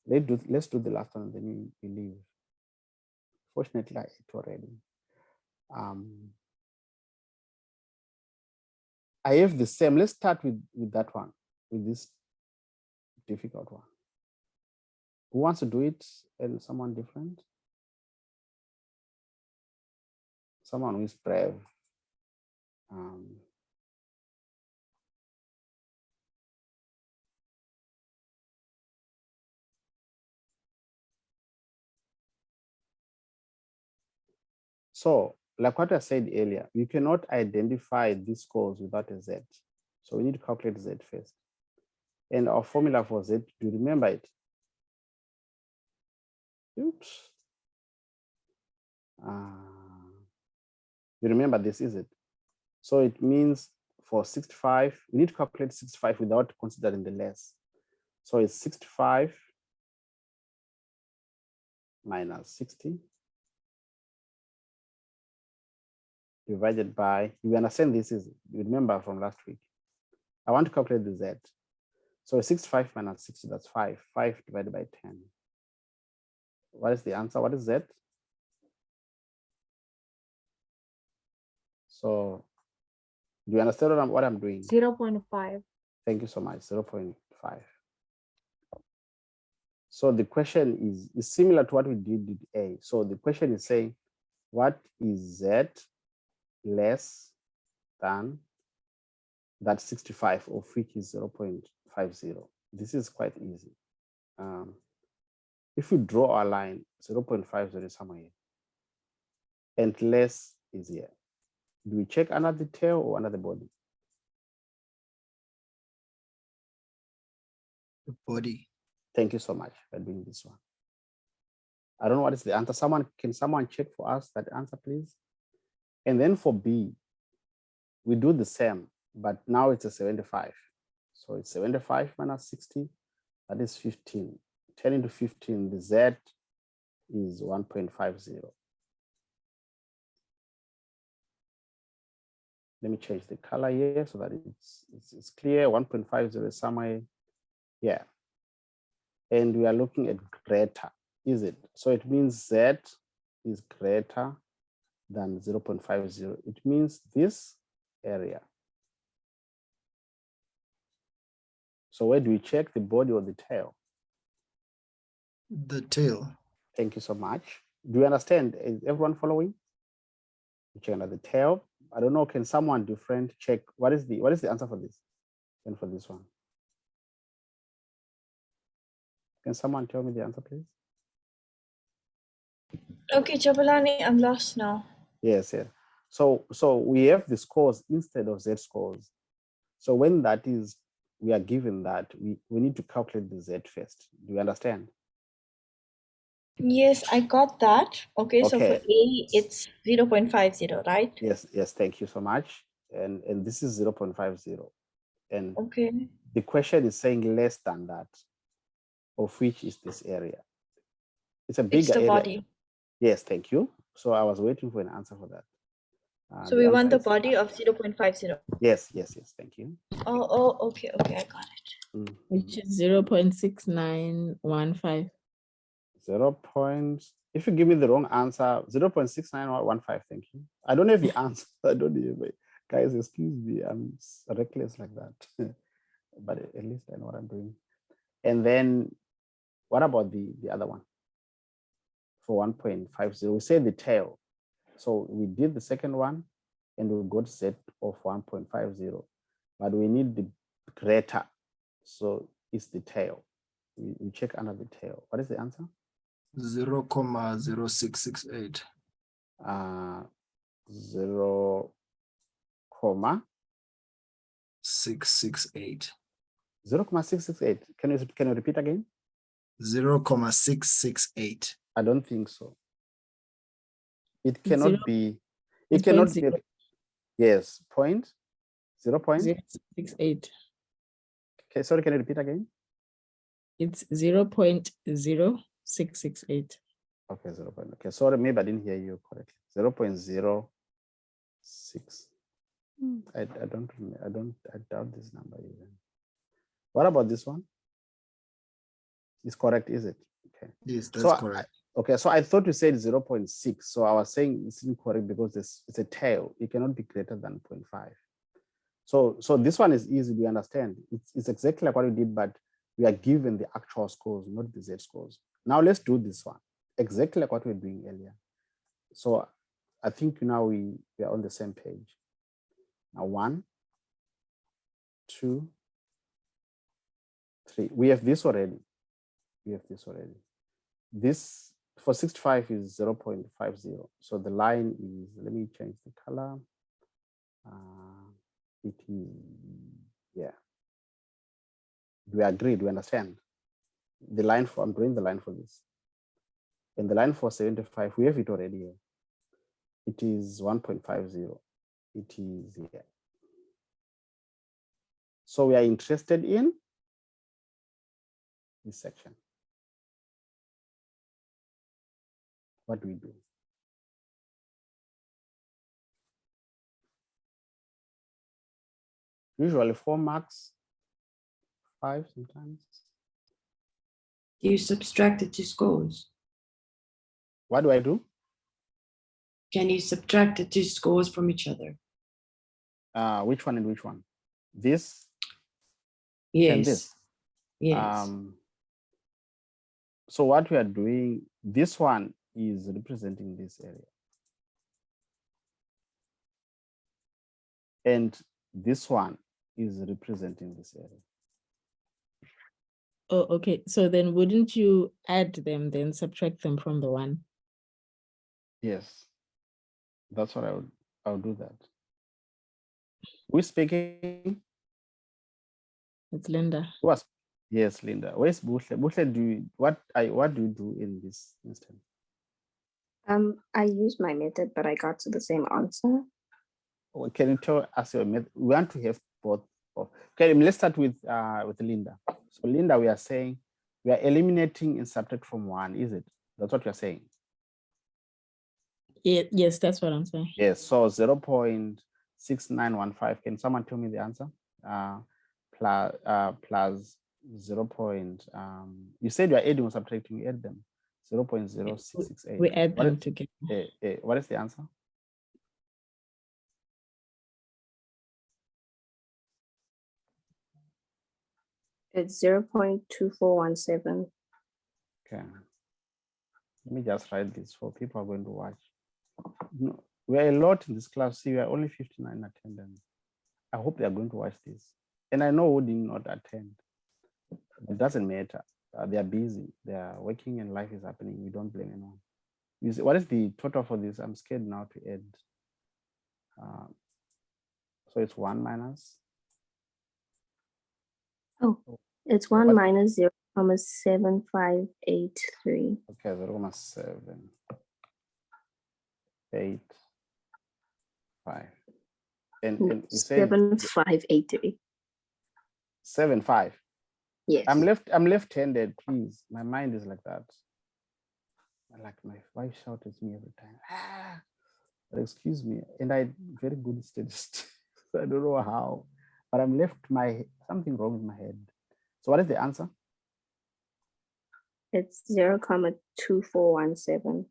Let's do the last one, and then we leave. Fortunately, I ate already. I have the same. Let's start with that one, with this difficult one. Who wants to do it? And someone different? Someone who is brave. So, like what I said earlier, you cannot identify these scores without a Z. So we need to calculate Z first. And our formula for Z, do you remember it? Oops. You remember this, is it? So it means for 65, we need to calculate 65 without considering the less. So it's 65 minus 60 divided by, you understand this is, you remember from last week. I want to calculate the Z. So 65 minus 60, that's 5. 5 divided by 10. What is the answer? What is Z? So do you understand what I'm doing? 0.5. Thank you so much, 0.5. So the question is similar to what we did with A. So the question is saying, what is Z less than that 65, of which is 0.50? This is quite easy. If we draw our line, 0.50 is somewhere here, and less is here. Do we check under the tail or under the body? The body. Thank you so much for doing this one. I don't know what is the answer. Can someone check for us that answer, please? And then for B, we do the same, but now it's a 75. So it's 75 minus 60, that is 15. 10 into 15, the Z is 1.50. Let me change the color here so that it's clear. 1.50 is somewhere here. And we are looking at greater, is it? So it means Z is greater than 0.50. It means this area. So where do we check, the body or the tail? The tail. Thank you so much. Do you understand? Is everyone following? We check under the tail. I don't know, can someone different check what is the answer for this and for this one? Can someone tell me the answer, please? Okay, Jabulani, I'm lost now. Yes, yes. So we have the scores instead of Z scores. So when that is, we are given that, we need to calculate the Z first. Do you understand? Yes, I got that. Okay, so for Okay. A, it's 0.50, right? Yes, thank you so much. And this is 0.50. And okay, the question is saying less than that, of which is this area. It's a bigger it's the area. body. Yes, thank you. So I was waiting for an answer for that. So we want the answer is- body of 0.50. Yes, thank you. Oh, okay, I got it. Which is 0.6915. 0. If you give me the wrong answer, 0.6915, thank you. I don't have the answer. I don't have it. Guys, excuse me, I'm reckless like that. But at least I know what I'm doing. And then what about the other one? For 1.50, we say the tail. So we did the second one and we got Z of 1.50, but we need the greater. So it's the tail. We check under the tail. What is the answer? 0.0668. 0, 668. 0.668. Can you repeat again? 0.668. I don't think so. It cannot be. It It's cannot 0. be. Yes, point. 0.68. Okay, sorry, can you repeat again? It's 0.0668. Okay, 0. Okay, sorry, maybe I didn't hear you correctly. 0.06. I don't remember. I doubt this number even. What about this one? It's correct, is it? Okay. Yes, that's So correct. okay, so I thought you said 0.6. So I was saying it's incorrect because it's a tail. It cannot be greater than 0.5. So this one is easy, we understand. It's exactly like what we did, but we are given the actual scores, not the Z scores. Now let's do this one, exactly like what we were doing earlier. So I think now we are on the same page. Now 1, 2, 3. We have this already. This for 65 is 0.50. So the line is, let me change the color. It is, yeah. We agreed, we understand. The line for, I'm drawing the line for this. And the line for 75, we have it already here. It is 1.50. It is here. So we are interested in this section. What do we do? Usually 4 marks, 5 sometimes. You subtract the two scores. What do I do? Can you subtract the two scores from each other? Which one and which one? This Yes. and this. Yes. So what we are doing, this one is representing this area. And this one is representing this area. Oh, okay. So then wouldn't you add them, then subtract them from the one? Yes, that's what I would do that. Who's speaking? It's Linda. Who was? Yes, Linda. Where's Bushle? Bushle, what do you do in this instance? I used my method, but I got to the same answer. Well, can you tell us your method? We want to have both. Okay, let's start with Linda. So Linda, we are saying we are eliminating and subtract from 1, is it? That's what you're saying. Yeah, yes, that's what I'm saying. Yes, so 0.6915. Can someone tell me the answer? Plus 0. You said you are adding or subtracting, you add them. 0.0668. We add them together. What is the answer? It's 0.2417. Okay. Let me just write this for people who are going to watch. No, we are a lot in this class. See, we are only 59 attendance. I hope they are going to watch this. And I know who did not attend. It doesn't matter. They are busy. They are working and life is happening. We don't blame anyone. You see, what is the total for this? I'm scared now to add. So it's 1 minus. Oh, it's 1 minus 0.7583. Okay, 0.785. And you said 7583. 75. Yes. I'm left-handed, please. My mind is like that. Like my wife shouts at me every time. But excuse me, and I'm very good statist. So I don't know how, but I'm something wrong with my head. So what is the answer? It's 0.2417.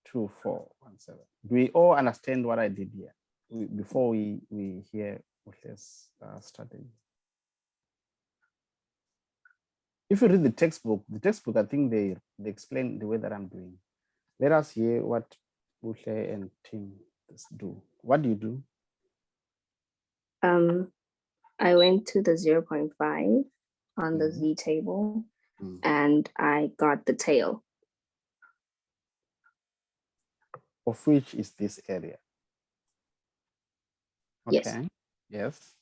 2417. Do we all understand what I did here before we hear Bushe's strategy? If you read the textbook, I think they explain the way that I'm doing. Let us hear what Bushe and Tim do. What do you do? I went to the 0.5 on the Z table and I got the tail. Of which is this area? Okay. Yes.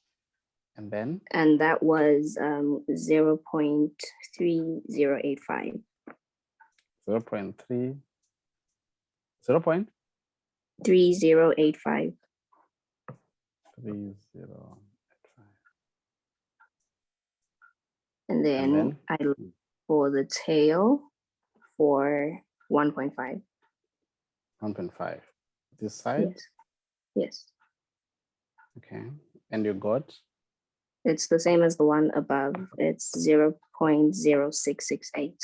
And then? And that was 0.3085. 0.3. 0.3085. 3085. And then I looked for the tail for 1.5. 1.5. This side? Yes. Okay. And you got? It's the same as the one above. It's 0.0668.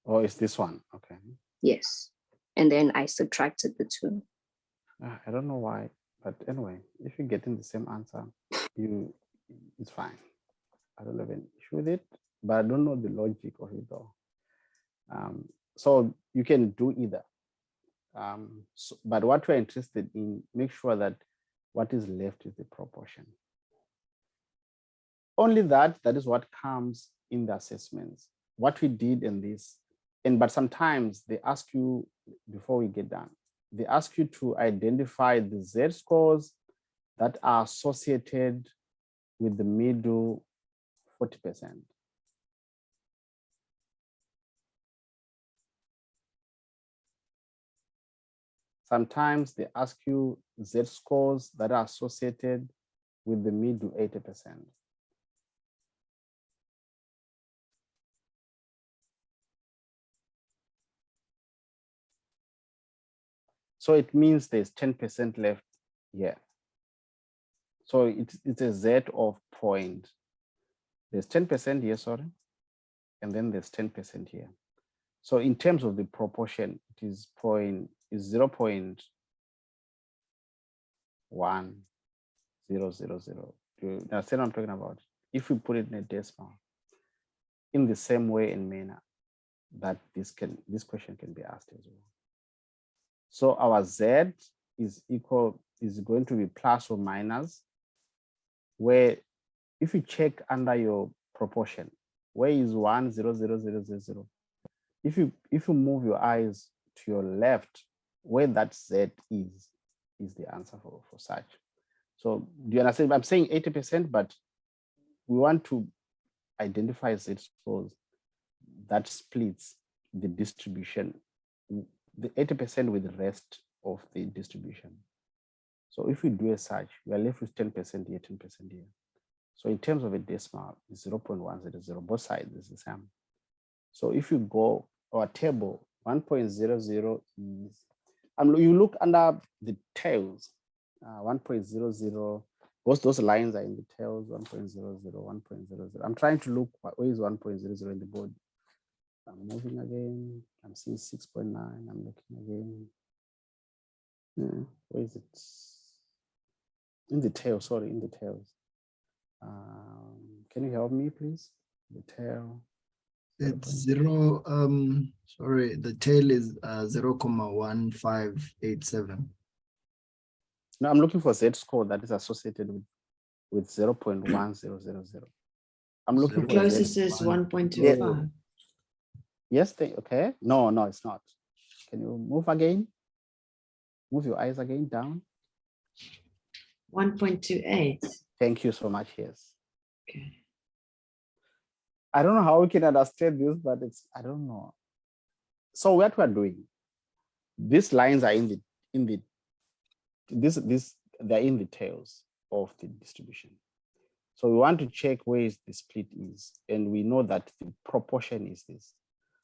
Oh, it's this one. Okay. Yes. And then I subtracted the two. I don't know why, but anyway, if you're getting the same answer, it's fine. I don't have an issue with it, but I don't know the logic of it though. So you can do either. But what we're interested in, make sure that what is left is the proportion. Only that is what comes in the assessments. What we did in this, but sometimes they ask you, before we get done, they ask you to identify the Z-scores that are associated with the middle 40%. Sometimes they ask you Z-scores that are associated with the middle 80%. So it means there's 10% left here. So it's a Z of point. There's 10% here, sorry, and then there's 10% here. So in terms of the proportion, it is 0.1000. Do you understand what I'm talking about? If we put it in a decimal, in the same way and manner that this question can be asked as well. So our Z is going to be plus or minus, where if you check under your proportion, where is 1, 0, 0, 0, 0, 0. If you move your eyes to your left, where that Z is the answer for such. So do you understand? I'm saying 80%, but we want to identify Z-scores that splits the distribution, the 80% with the rest of the distribution. So if we do a search, we are left with 10% here, 10% here. So in terms of a decimal, it's 0.100, both sides is the same. So if you go our table, 1.00 is, you look under the tails, 1.00, those lines are in the tails, 1.00, 1.00. I'm trying to look, where is 1.00 in the board? I'm moving again. I'm seeing 6.9. I'm looking again. Where is it? In the tail, sorry, in the tails. Can you help me, please? The tail. It's 0. Sorry, the tail is 0.1587. No, I'm looking for Z-score that is associated with 0.1000. I'm looking The for closest is Z1. 1.25. Yes, okay. No, it's not. Can you move again? Move your eyes again down. 1.28. Thank you so much. Yes. Okay. I don't know how we can understand this, but I don't know. So what we're doing, these lines are they're in the tails of the distribution. So we want to check where the split is, and we know that the proportion is this.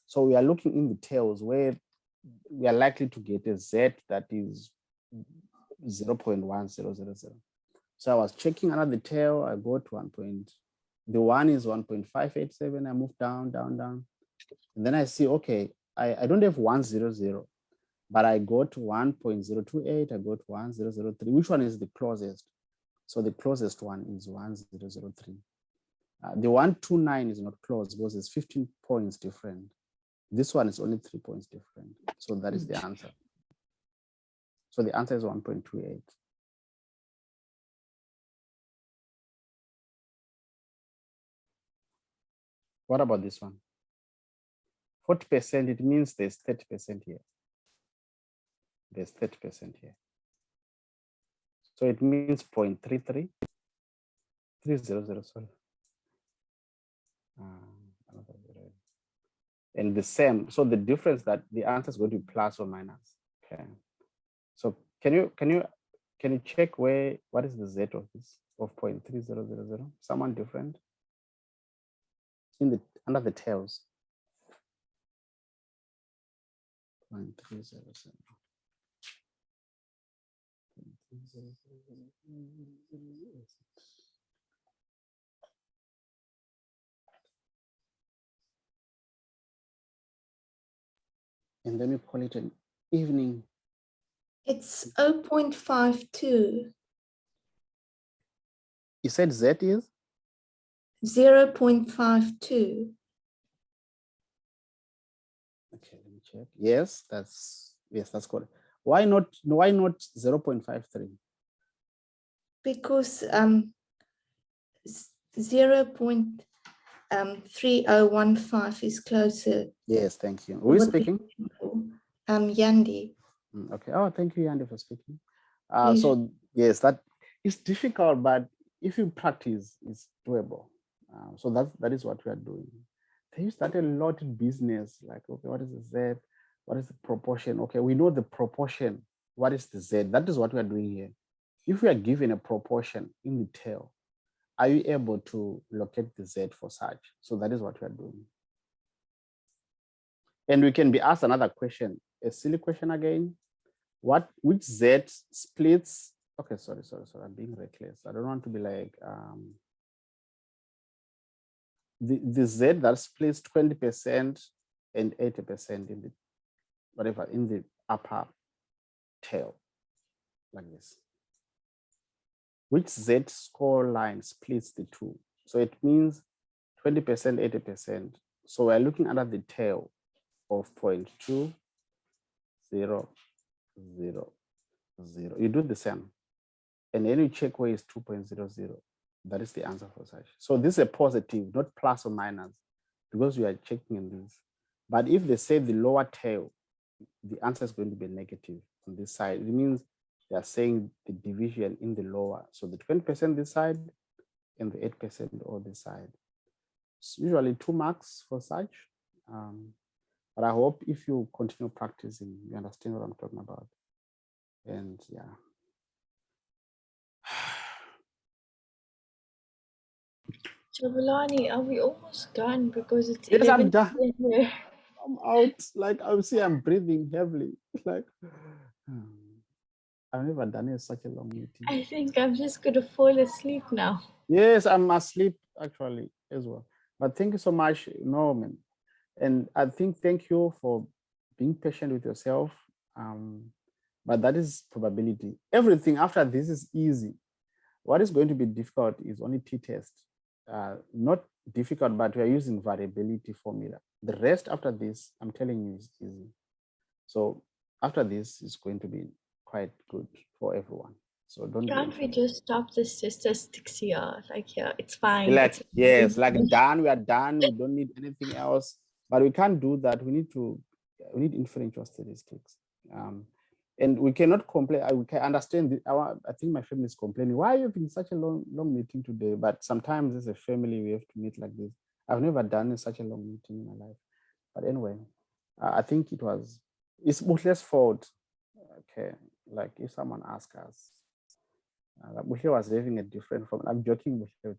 So we are looking in the tails where we are likely to get a Z that is 0.1000. So I was checking under the tail, I go to the one is 1.587, I move down, and then I see, okay, I don't have 100, but I go to 1.028, I go to 1003. Which one is the closest? So the closest one is 1003. The 129 is not close because it's 15 points different. This one is only 3 points different. So that is the answer. So the answer is 1.28. What about this one? 40%, it means there's 30% here. There's 30% here. So it means 0.33, 300, sorry. And the same, so the difference that the answer is going to be plus or minus. Okay. So can you check what is the Z of this, of 0.3000? Someone different? Under the tails. 0.307. And then we call it an evening. It's 0.52. You said Z is? 0.52. Okay, let me check. Yes, that's correct. Why not 0.53? Because 0.3015 is closer. Yes, thank you. Who is What we- speaking? Yandi. Okay. Oh, thank you, Yandi, for speaking. Yeah. So yes, that is difficult, but if you practice, it's doable. So that is what we are doing. They started a lot in business, like, okay, what is the Z? What is the proportion? Okay, we know the proportion. What is the Z? That is what we are doing here. If we are given a proportion in the tail, are you able to locate the Z for such? So that is what we are doing. And we can be asked another question, a silly question again. Which Z splits? Okay, sorry, I'm being reckless. I don't want to be like, the Z that splits 20% and 80% in the, whatever, in the upper tail, like this. Which Z score line splits the two? So it means 20%, 80%. So we're looking under the tail of 0.2, 0, 0, 0. You do the same. And then you check where is 2.00. That is the answer for such. So this is a positive, not plus or minus, because we are checking in this. But if they say the lower tail, the answer is going to be negative on this side. It means they are saying the division in the lower. So the 20% this side and the 8% on this side. It's usually 2 marks for such. But I hope if you continue practicing, you understand what I'm talking about. And yeah. Jabulani, are we almost done? Because it's Yes, I'm 11 done. here. I'm out. Like I would say, I'm breathing heavily. Like I've never done such a long meeting. I think I'm just gonna fall asleep now. Yes, I'm asleep actually as well. But thank you so much, Norman. And I think thank you for being patient with yourself. But that is probability. Everything after this is easy. What is going to be difficult is only t-test. Not difficult, but we are using variability formula. The rest after this, I'm telling you, is easy. So after this is going to be quite good for everyone. So don't. Can't we just stop the statistics here? Like, yeah, it's fine. Like, It's yes, like done, we are done. We don't need anything else. But we can't do that. We need inferential statistics. And we cannot complain. We can understand. I think my family is complaining. Why are you having such a long meeting today? But sometimes as a family, we have to meet like this. I've never done such a long meeting in my life. But anyway, I think it's Bushle's fault. Okay, like if someone asks us, Bushle was having a different form. I'm joking, Bushle.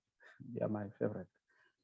They are my favorite.